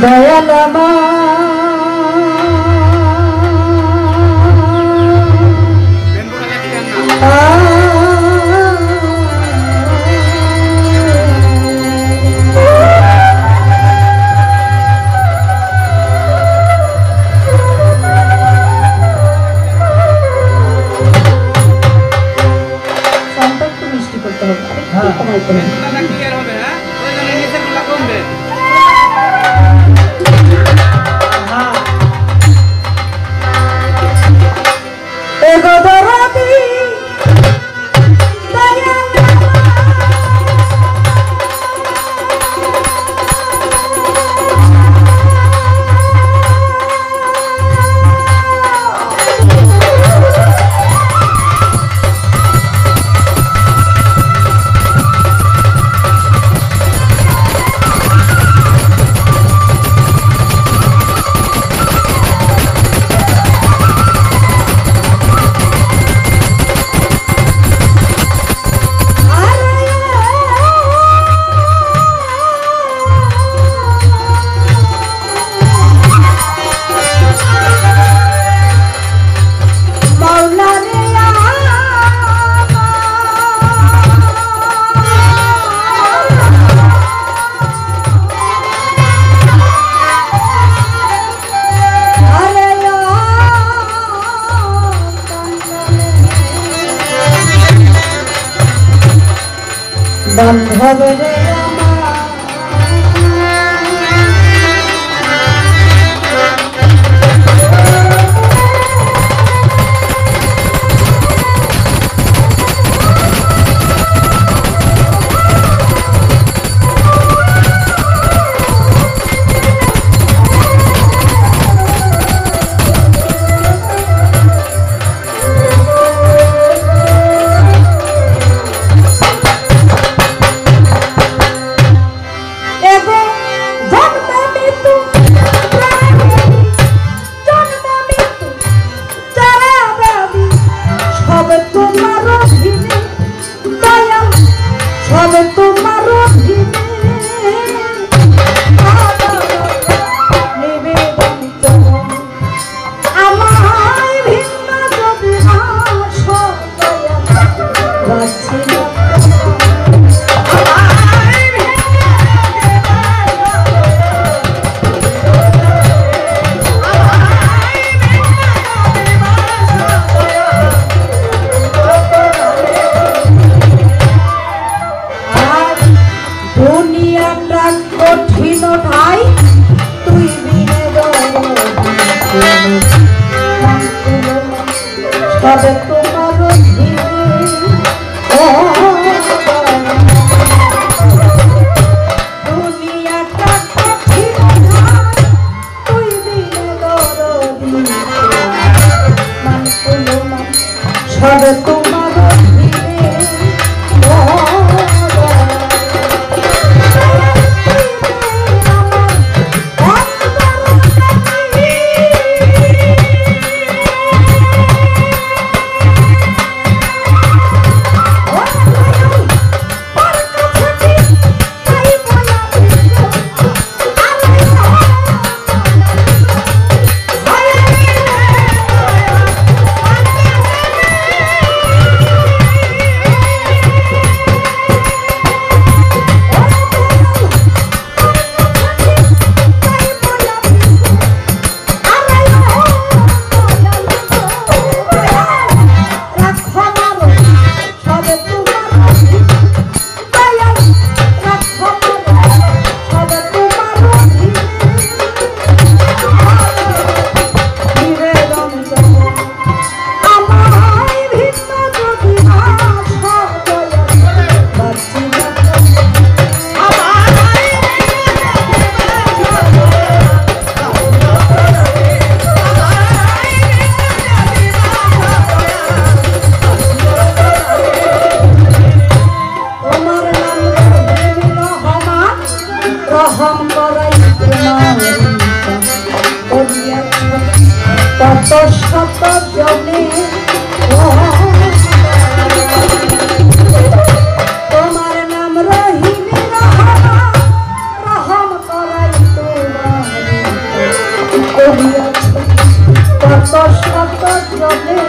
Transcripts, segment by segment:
দয়াল মিষ্টি করতে হবে। বান্ধবের কঠিন ঠাই তুই বিনে তবে তোমার দুনিয়াটা কঠিন তুই বিনে সবে তোমার কত শত জনে তোমার নাম রহিম রহম করাই তোমার শত শত জনে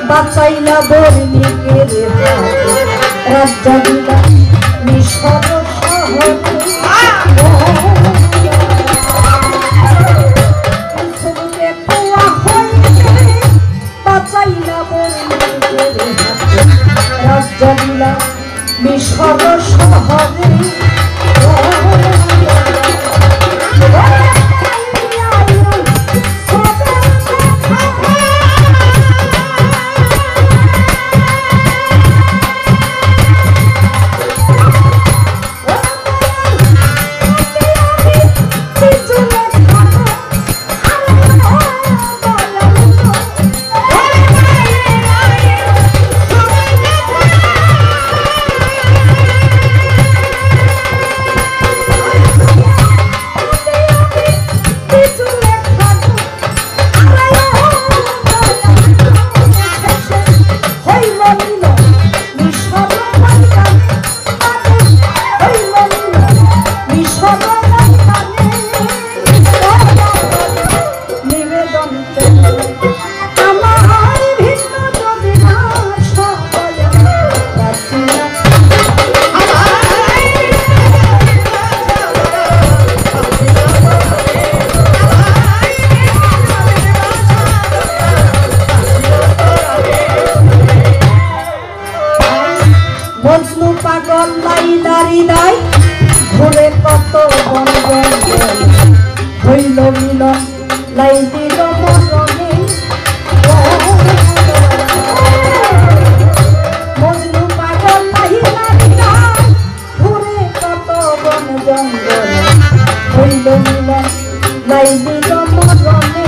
বাঁচাইলা বর্ণিকের রাজ্য দিলা মিশর শহরে বাঁচাইলা বর্ণিকের রাজ্য দিলা মিশর শহরে মজনু পাগল লাইলারি দাই ঘুরে কত বন জঙ্গল হইল মিলন লাইলির মরণে মজনু পাগল লাইলারি দাই ঘুরে কত বন জঙ্গল হইল মিলন লাইলির মরণে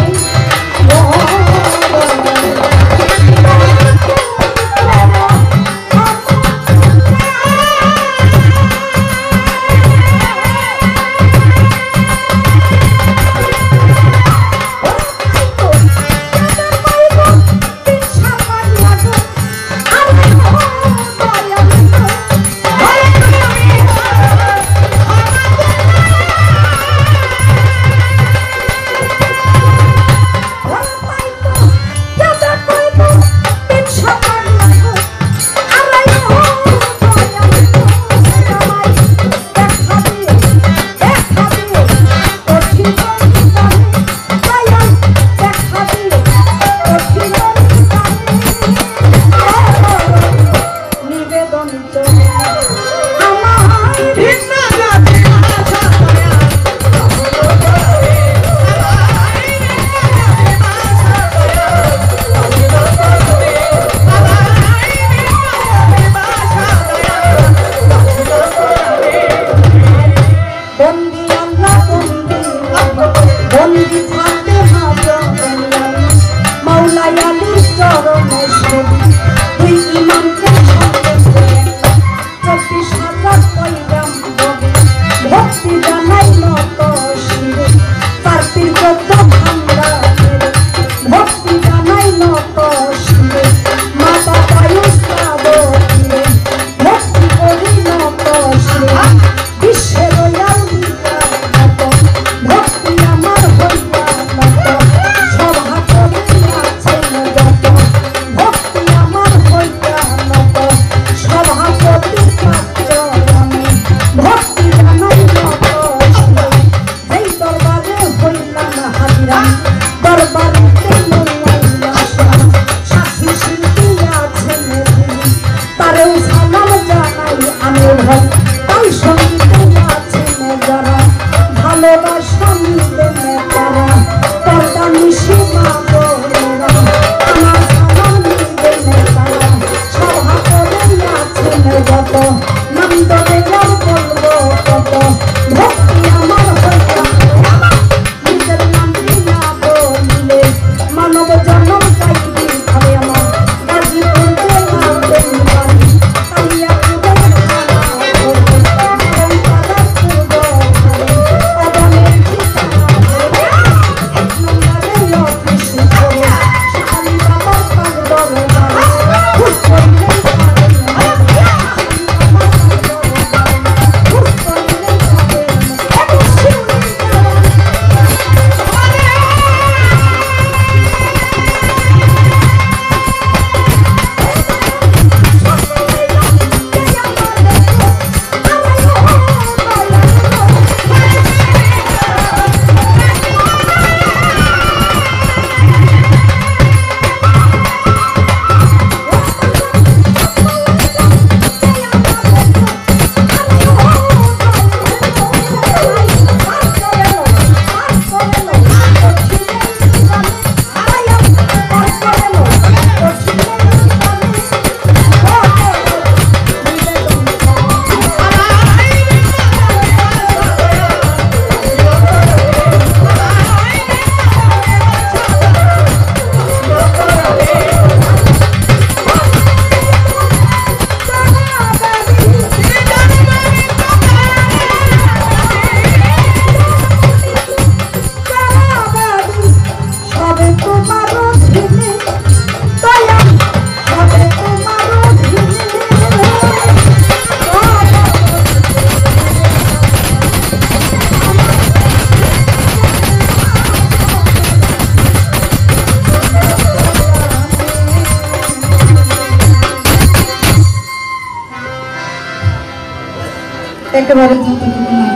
একেবারে যতটুকু না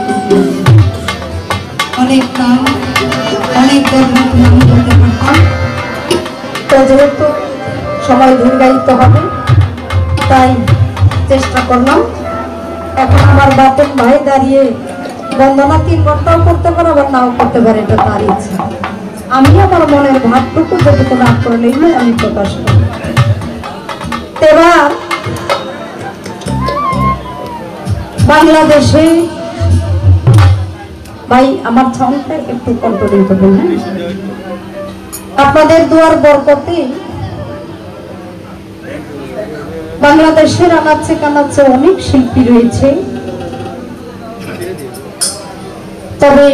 অনেক নাম অনেক দেবনাথ নাম বলতে পারতাম, তো যেহেতু সময় দীর্ঘায়িত হবে তাই চেষ্টা করলাম। এখন আমার বাপন ভাই দাঁড়িয়ে বন্দনা 3 ঘন্টাও করতে পারে আবার নাও করতে পারে, এটা তার ইচ্ছা। আমি আমার মনের ভাবটুকু যেটুকু না করলেই নয় আমি প্রকাশ করি। এবার বাংলাদেশে ভাই আমার সাউন্ডটা একটু কন্ট্রোল করবেন, আপনাদের দুয়ার বরকতে বাংলাদেশের আনাচে কানাচে অনেক শিল্পী রয়েছে, তবে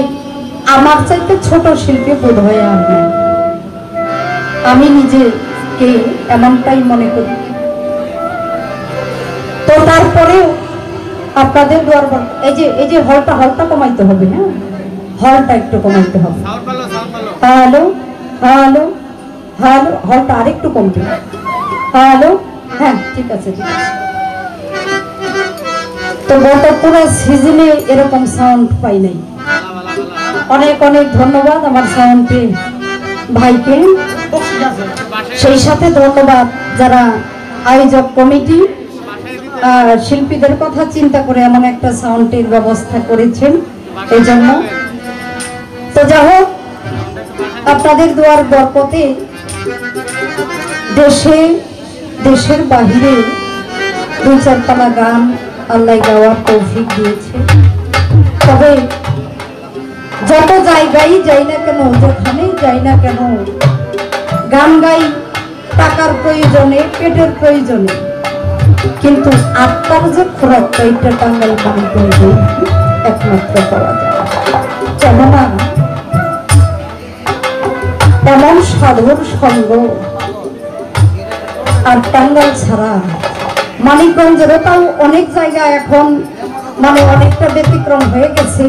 আমার চাইতে ছোট শিল্পী বোধ হয় আর নেই। আমি নিজেকে এমনটাই মনে করি। তো তারপরেও আপনাদের দুয়ার এই যে হলটা কমাইতে হবে, হ্যাঁ হলটা একটু কমাইতে হবে। হ্যালো হ্যালো হ্যালো, হলটা আরেকটু কমবে। হ্যালো, হ্যাঁ ঠিক আছে ঠিক আছে। তো গত পুরো সিজনে এরকম সাউন্ড পাই নাই। অনেক অনেক ধন্যবাদ আমার সাউন্ডে ভাইকে, সেই সাথে ধন্যবাদ যারা আয়োজক কমিটি শিল্পীদের কথা চিন্তা করে এমন একটা সাউন্ডের ব্যবস্থা করেছেন এই জন্য। তো যাই হোক, আপনাদের দুয়ার বরকতে দেশের বাহিরে 2-4 পালা গান আল্লাহ গাওয়ার তৌফিক দিয়েছে। তবে যত জায়গায় যাই না কেন, যেখানেই যাই না কেন, গান গাই টাকার প্রয়োজনে, পেটের প্রয়োজনে, কিন্তু আত্মার যে খোরাকটা এটা টাঙ্গাইল বাড়িতে একমাত্র পাওয়া যায়। কেননা এমন সাধুর সঙ্গ আর টাঙ্গাইল ছাড়া মানিকগঞ্জের তাও অনেক জায়গা এখন মানে অনেকটা ব্যতিক্রম হয়ে গেছে,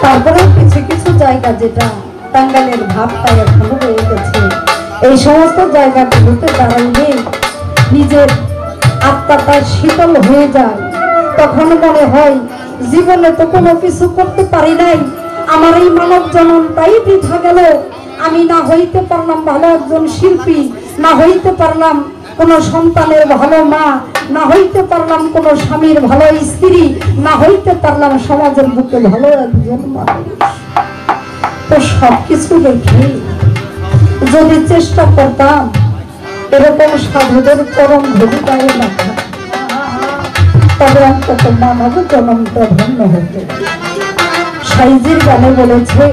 তারপরেও কিছু কিছু জায়গা যেটা টাঙ্গাইলের ভাবটা এখনো রয়ে গেছে, এই সমস্ত জায়গাগুলোতে দাঁড়াইলে নিজের আত্মাটা শীতল হয়ে যায়। তখন মনে হয় জীবনে তো কোনো কিছু করতে পারি নাই, আমার এই মানব জন্মটাই বৃথা গেল। আমি না হইতে পারলাম ভালো একজন শিল্পী, না হইতে পারলাম কোনো সন্তানের ভালো মা, না হইতে পারলাম কোনো স্বামীর ভালো স্ত্রী, না হইতে পারলাম সমাজের বুকে ভালো একজন মানুষ। তো সবকিছু দেখে যদি চেষ্টা করতাম এরকম সাধুদের চরম ভূমিকায় না থাকে, তবে অন্তত মানব জন্মটা ধন্য হতো। সাইজির গানে বলেছে,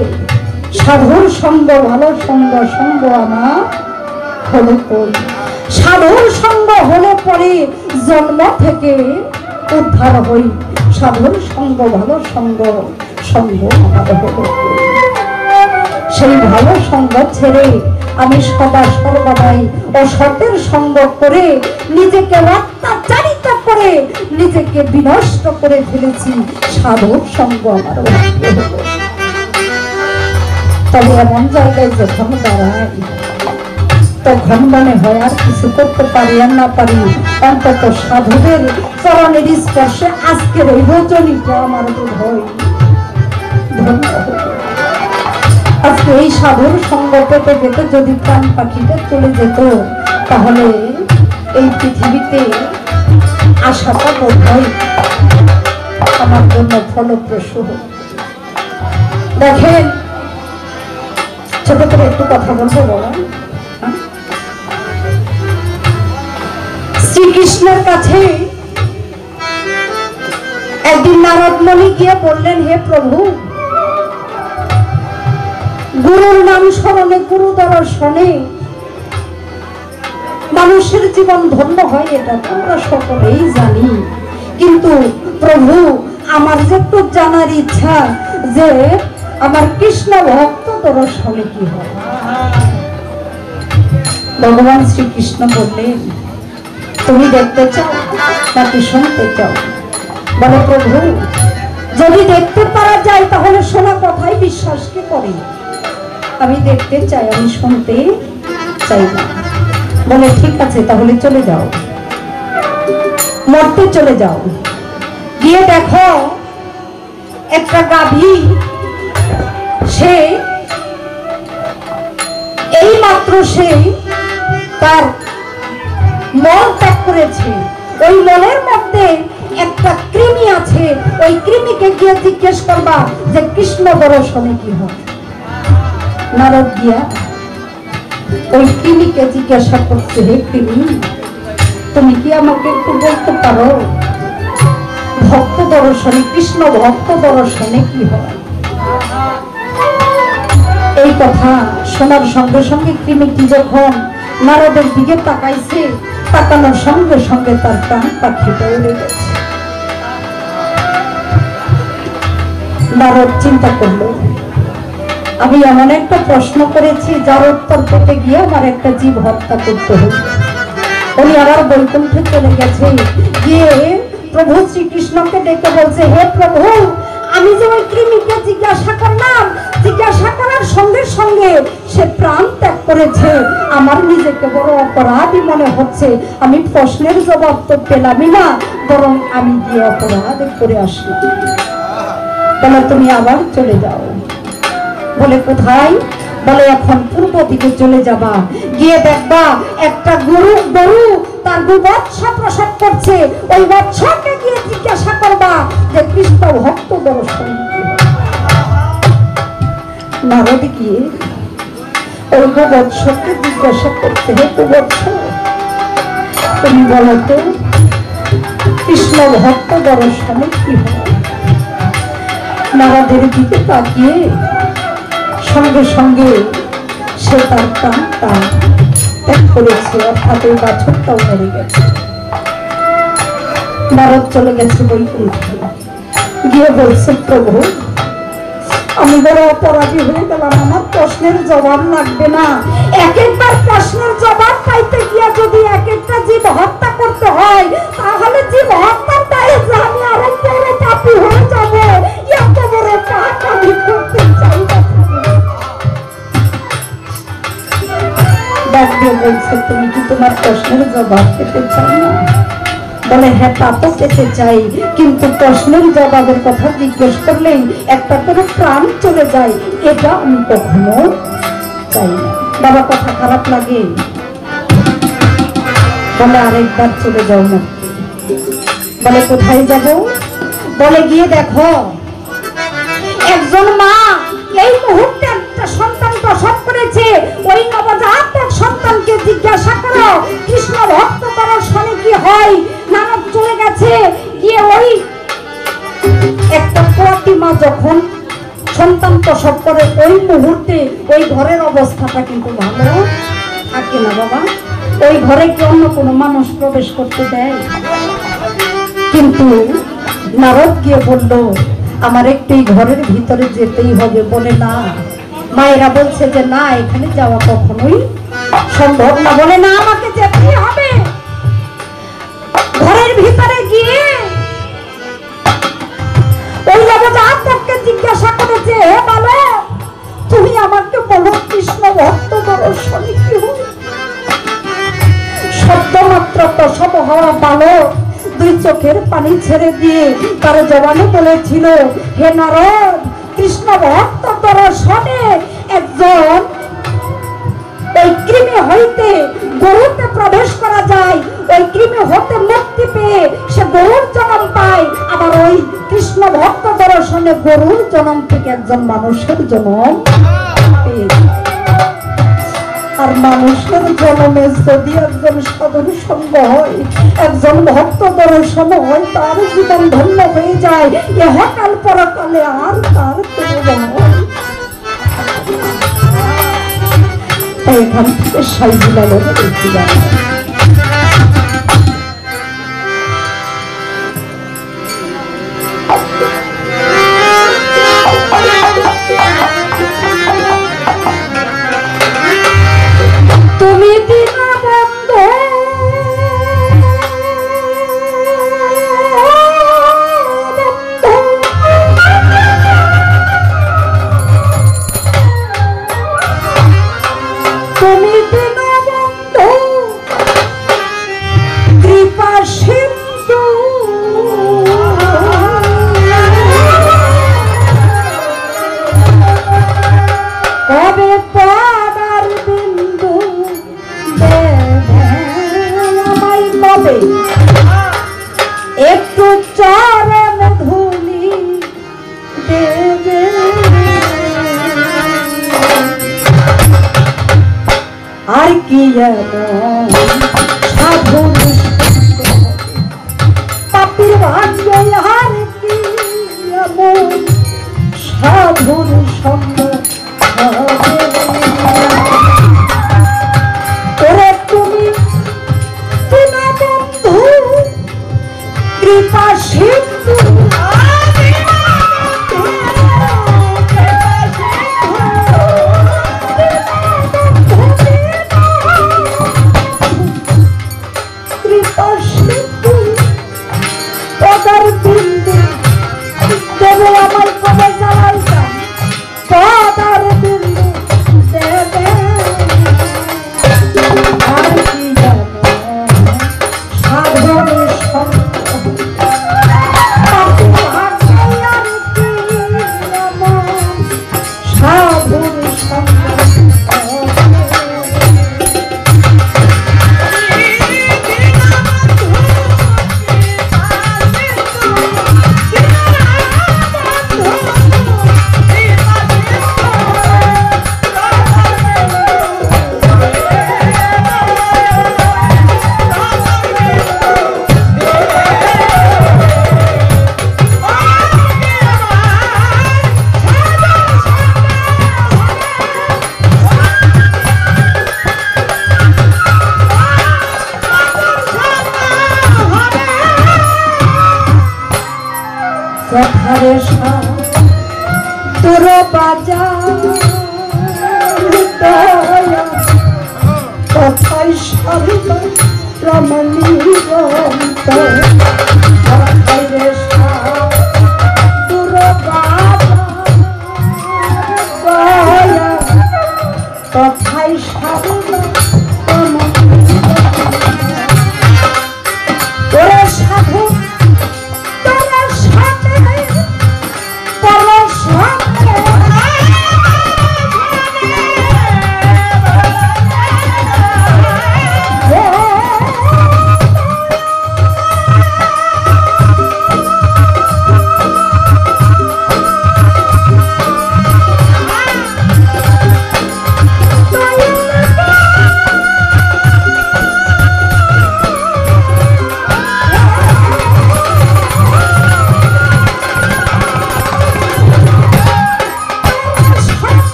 সাধুর সঙ্গ ভালো সঙ্গ, সঙ্গ আমার হলে কই। সাধুর সঙ্গ হলে পরে জন্ম থেকে উদ্ধার হই। সাধুর সঙ্গ ভালো সঙ্গ, সঙ্গ আমার হলে কই। সেই ভালো সঙ্গ ছেড়ে আমি সদা সর্বদাই অসতের সঙ্গ করে নিজেকে অত্যাচারিত করে নিজেকে বিনষ্ট করে ফেলেছি। সাধুর সঙ্গ আমার হলে। তবে এমন জায়গায় যখন দাঁড়াই তখন মনে হয় আর কিছু করতে পারি আর না পারি, অন্তত সাধুদের চরণের স্পর্শে আজকের এই রজনীটা আমার বোধ হয় ধন্য হবে। আজকে এই সাধুর সঙ্গ পেতে পেতে যদি প্রাণ পাখিটা চলে যেত, তাহলে এই পৃথিবীতে আশাটা বোধ হয় আমার জন্য ফলপ্রসূ। দেখেন, ছোট করে একটু কথা বলবো বলা। শ্রীকৃষ্ণের কাছে একদিন নারদ মুনি গিয়ে বললেন, হে প্রভু, গুরুর নাম স্মরণে, গুরু দর্শনে মানুষের জীবন ধন্য হয়, এটা আমরা সকলেই জানি। কিন্তু প্রভু, আমার যে একটু জানার ইচ্ছা যে আমার কৃষ্ণ ভক্ত দর্শনে কি হয়। ভগবান শ্রীকৃষ্ণ বললেন, তুমি দেখতে চাও নাকি শুনতে চাও? বলে, প্রভু, যদি দেখতে পারা যায় তাহলে শোনা কথাই বিশ্বাসকে করে। আমি দেখতে চাই, আমি শুনতে চাই না। বলে, ঠিক আছে, তাহলে চলে যাও, মরতে চলে যাও, গিয়ে দেখো একটা গাভী সে এই মাত্র সে তার মল ত্যাগ করেছে, ওই মলের মধ্যে একটা কৃমি আছে, ওই কৃমিকে গিয়ে জিজ্ঞেস করবা যে কৃষ্ণ দর্শনে কি হয়। নারদ গিয়া ওই কৃমিকে জিজ্ঞাসা করছে, হে কৃমি, তুমি কি আমাকে একটু বলতে পারো ভক্ত দর্শনে, কৃষ্ণ ভক্ত দর্শনে কি হয়? এই কথা শোনার সঙ্গে সঙ্গে কৃমিটি যখন নারদের দিকে তাকাইছে, তাকানোর সঙ্গে সঙ্গে তার প্রাণ পাখিটা উড়ে গেছে। নারদ চিন্তা করলো, আমি এমন একটা প্রশ্ন করেছি যার উত্তর পেতে গিয়ে আমার একটা জীব হত্যা করতে হবে। উনি আবার বৈকুণ্ঠে চলে গেছে, গিয়ে প্রভু শ্রীকৃষ্ণকে ডেকে বলছে, হে প্রভু, আমি যে ওই কৃমিকে জিজ্ঞাসা করলাম, জিজ্ঞাসা করার সঙ্গে সঙ্গে সে প্রাণ ত্যাগ করেছে, আমার নিজেকে বড় অপরাধী মনে হচ্ছে। আমি প্রশ্নের জবাব তো পেলামই না, বরং আমি গিয়ে অপরাধ করে আসলাম। বলে তুমি আবার চলে যাও। বলে কোথায়? বলে এখন পূর্ব দিকে চলে যাবা, গিয়ে দেখবা একটা গরু তার বৎস প্রসব করছে, ওই বৎসকে গিয়ে জিজ্ঞাসা করবা যে কৃষ্ণ ভক্ত দর্শন। নারদ গিয়ে ওই বৎসকে জিজ্ঞাসা করছে, হে বৎস, তুমি বলো তো কৃষ্ণ ভক্ত দর্শনে কি হয়? নারদের দিকে তাকিয়ে সঙ্গে সঙ্গে সে তার প্রাণটা ত্যাগ করেছে, অর্থাৎ ওই বাছরটাও মরে গেছে। নারদ চলে গেছে বৈকুণ্ঠে, গিয়ে বলছে, প্রভু, আমি বড় অপরাধী হয়ে গেলাম, আমার প্রশ্নের জবাব লাগবে না। এক একবার প্রশ্নের জবাব পাইতে গিয়া যদি এক একটা জীব হত্যা করতে হয়, তাহলে জীব হত্যার দায়ে যে আমি আরো বড় পাপী হয়ে যাব, এত বড় পাপ আমি করতে চাই না। ডাক দিয়ে বলছে, তুমি কি তোমার প্রশ্নের জবাব পেতে চাও না? বলে হ্যাঁ, তা তো পেতে চাই, কিন্তু প্রশ্নের জবাবের কথা জিজ্ঞেস করলেই একটা করে প্রাণ চলে যায়, এটা আমি কখনো চাই না। বাবা, কথা খারাপ লাগে? বলে আরেকবার চলে যাও না। বলে কোথায় যাব? বলে গিয়ে দেখো একজন মা এই মুহূর্তে একটা সন্তান প্রসব করেছে, ওই নবজাতক সন্তানকে জিজ্ঞাসা করো কৃষ্ণ ভক্ত দর্শনে কি হয়। নারদ চলে গেছে, গিয়ে ওই একটা প্রতিমা যখন সন্তান প্রসব করে, ওই মুহূর্তে ওই ঘরের অবস্থাটা কিন্তু ভালো থাকে না বাবা। ওই ঘরে কি অন্য কোনো মানুষ প্রবেশ করতে দেয়? কিন্তু নারদ গিয়ে বলল, আমার একটু ঘরের ভিতরে যেতেই হবে। বলে না, মায়েরা বলছে যে না, এখানে যাওয়া কখনোই সম্ভব না। বলে না, আমাকে যেতেই হবে। ঘরের ভিতরে গিয়ে ওই নবজাতককে জিজ্ঞাসা করেছে, হে বালক, তুমি আমাকে বলো কৃষ্ণ ভক্ত দর্শনে কি হয়? শব্দ মাত্র প্রসব হওয়া বালক দুই চোখের পানি ছেড়ে দিয়ে তার জবানে বলেছিল, হে নারদ, কৃষ্ণ ভক্ত দর্শনে একজন ওই কৃমি হইতে গরুতে প্রবেশ করা যায়, ওই কৃমি হতে মুক্তি পেয়ে সে গরুর জন্ম পায়, আবার ওই কৃষ্ণ ভক্ত দর্শনে গরুর জন্ম থেকে একজন মানুষের জন্ম পেয়ে যায়। আর মানুষের জন্মে যদি একজন সাধুর সঙ্গ হয়, একজন ভক্ত দর্শন হয়, তার জীবন ধন্য হয়ে যায়, ইহকাল পরকালে আর তার এখান থেকে সাইজিলাল দেখছিলাম। সাধুর পাপির ভাগ্যে আর কি এমন সাধুর সঙ্গ ওরে তুমি বিনা বন্ধু কৃপা সিন্ধু তোর বাজার কথাই সারল রমণী তোর বাজার কথাই সারল ওরে সাধু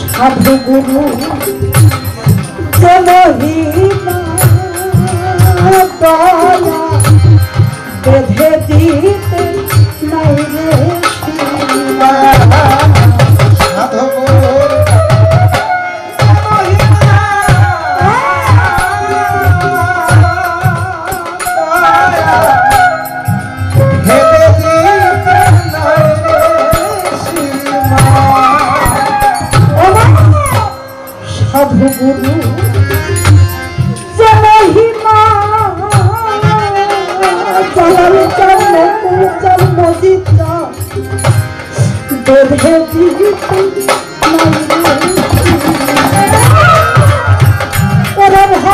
সাধু গুরু জনহীনা দয়া বেঁধে দিতে নাই রে সাধু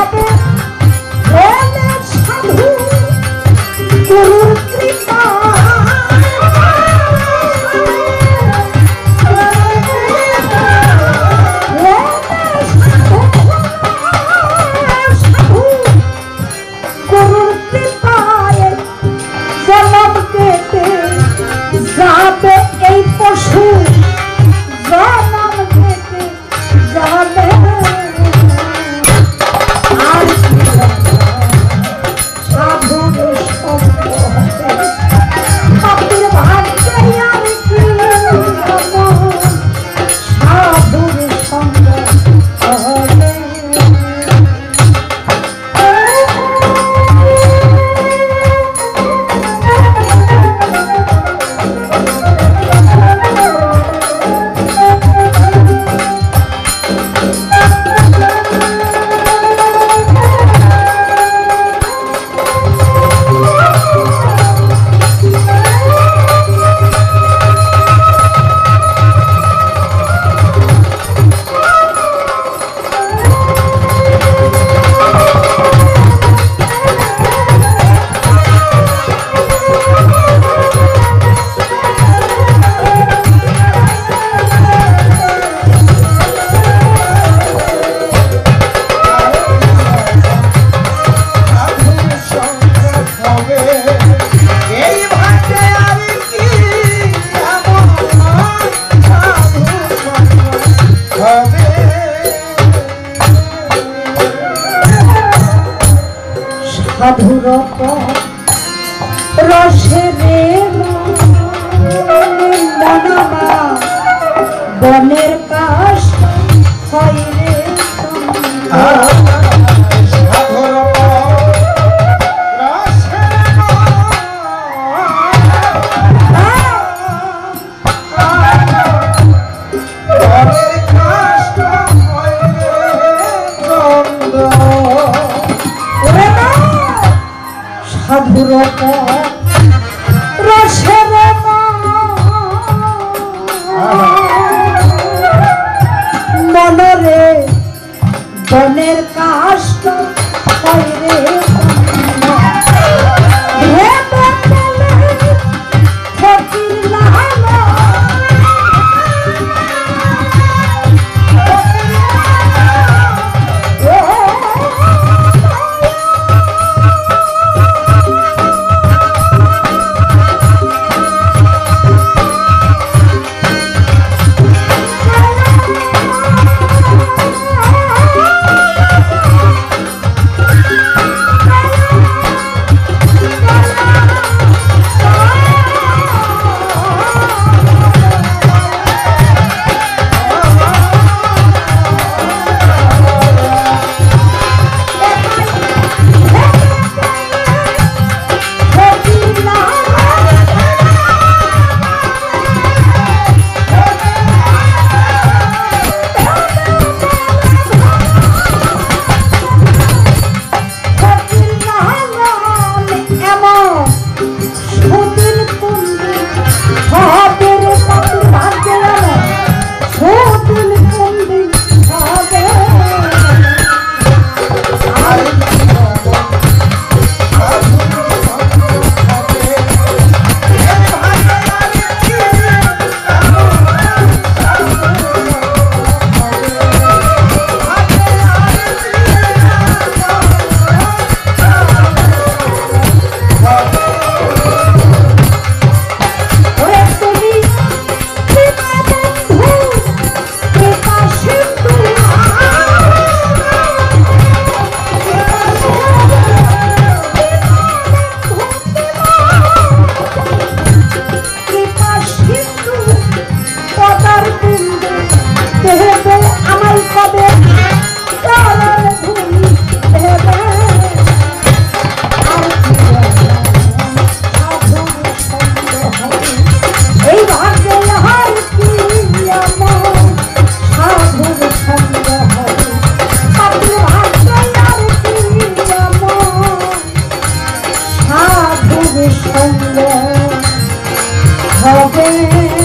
হবে হলে সাধু গুরুর কৃপা যাবে এই পশু জনম থেকে যাবে আর সাধুর সঙ্গ পাপির ভাগ্যে আর কি সাধুর সঙ্গ হবে সাধুর রসে রে মনামা বনের কাশ হয় রে সাধুর রসের মনরে বনের কাষ্ট রে হবে